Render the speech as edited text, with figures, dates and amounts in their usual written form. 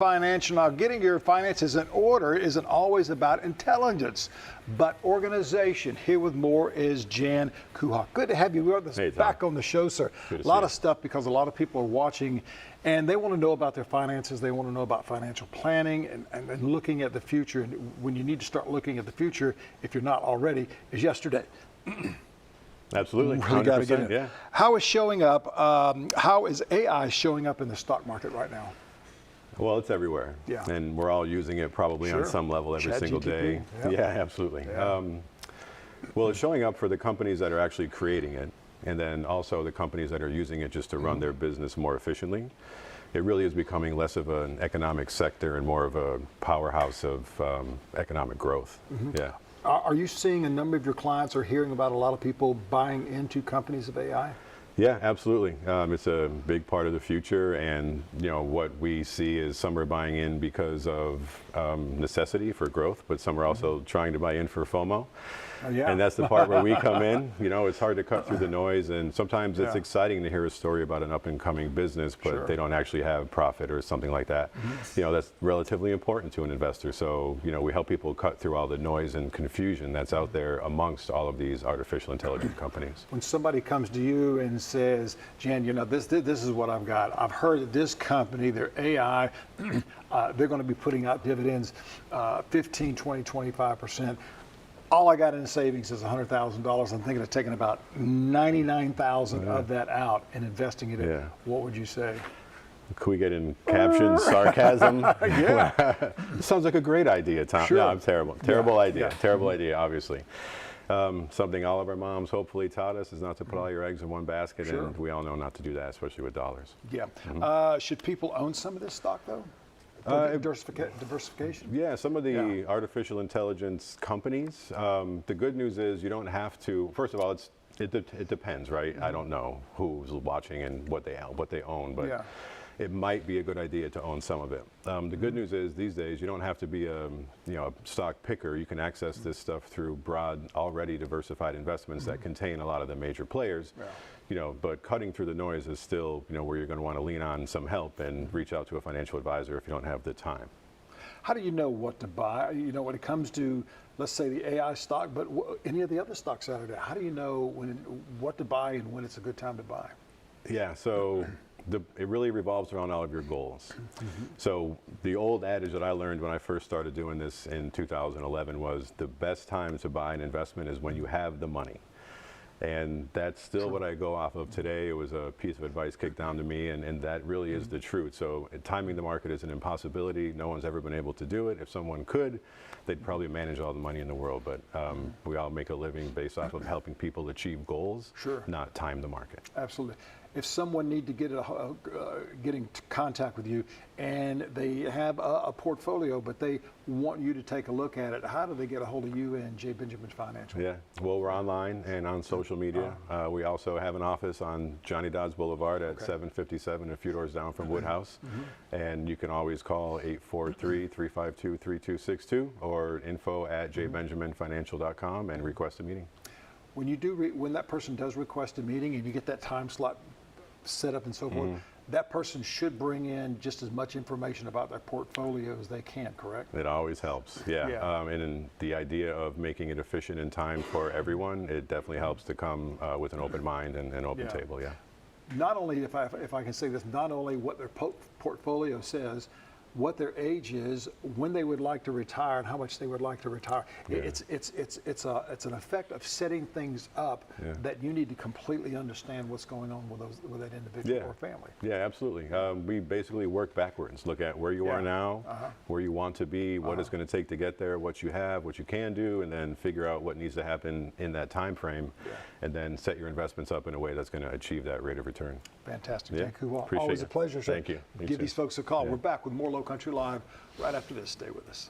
Financial. Now, getting your finances in order isn't always about intelligence, but organization. Here with more is Jan Kuhak. Good to have you with us back on the show, sir. A lot of stuff because a lot of people are watching and they want to know about their finances. They want to know about financial planning and looking at the future. And when you need to start looking at the future, if you're not already, is yesterday. Absolutely. Really got to get it. Yeah. How is showing up? How is AI showing up in the stock market right now? Well, it's everywhere. Yeah. And we're all using it probably on some level every single day. Yeah, absolutely. Yeah. Well, it's showing up for the companies that are actually creating it, and then also the companies that are using it just to run their business more efficiently. It really is becoming less of an economic sector and more of a powerhouse of economic growth. Yeah. Are you seeing a number of your clients or hearing about a lot of people buying into companies of AI? Yeah, absolutely. It's a big part of the future, and what we see is some are buying in because of necessity for growth, but some are also trying to buy in for FOMO. And that's the part where we come in. It's hard to cut through the noise, and sometimes it's exciting to hear a story about an up-and-coming business, but they don't actually have profit or something like that. That's relatively important to an investor. So we help people cut through all the noise and confusion that's out there amongst all of these artificial intelligence companies. When somebody comes to you and says, Jan, this is what I've got. I've heard that this company, their AI, they're going to be putting out dividends 15, 20, 25%. All I got in savings is $100,000. I'm thinking of taking about $99,000 of that out and investing it in. What would you say? Could we get in captions, sarcasm? Sounds like a great idea, Tom. No, I'm terrible. Terrible idea. Terrible idea, obviously. Something all of our moms hopefully taught us is not to put all your eggs in one basket, and we all know not to do that, especially with dollars. Yeah. Should people own some of this stock, though? Diversification? Yeah, some of the artificial intelligence companies. The good news is you don't have to. First of all, it depends, right? I don't know who's watching and what they own, but it might be a good idea to own some of it. The good news is these days you don't have to be a stock picker. You can access this stuff through broad, already diversified investments that contain a lot of the major players. But cutting through the noise is still where you're going to want to lean on some help and reach out to a financial advisor if you don't have the time. How do you know what to buy? When it comes to, let's say, the AI stock, but any of the other stocks out there, how do you know what to buy and when it's a good time to buy? Yeah, so it really revolves around all of your goals. So the old adage that I learned when I first started doing this in 2011 was the best time to buy an investment is when you have the money. And that's still what I go off of today. It was a piece of advice kicked down to me, and that really is the truth. So timing the market is an impossibility. No one's ever been able to do it. If someone could, they'd probably manage all the money in the world. But we all make a living based off of helping people achieve goals, not time the market. Absolutely. If someone need to get in contact with you and they have a portfolio, but they want you to take a look at it, how do they get a hold of you and J. Benjamin Financial? Yeah, well, we're online and on social media. We also have an office on Johnny Dodds Boulevard at 757, a few doors down from Woodhouse. And you can always call 843-352-3262 or info@jbenjaminfinancial.com and request a meeting. When you when that person does request a meeting and you get that time slot set up and so forth, that person should bring in just as much information about their portfolio as they can, correct? It always helps, and in the idea of making it efficient in time for everyone, it definitely helps to come with an open mind and an open table, Not only, if I can say this, not only what their portfolio says, what their age is, when they would like to retire, and how much they would like to retire. It's an effect of setting things up that you need to completely understand what's going on with that individual or family. Yeah, absolutely. We basically work backwards. Look at where you are now, where you want to be, what it's going to take to get there, what you have, what you can do, and then figure out what needs to happen in that time frame, and then set your investments up in a way that's going to achieve that rate of return. Fantastic. Thank you. Appreciate Always a pleasure, sir. Thank you. Give these folks a call. We're back with more Lowcountry Live right after this. Stay with us.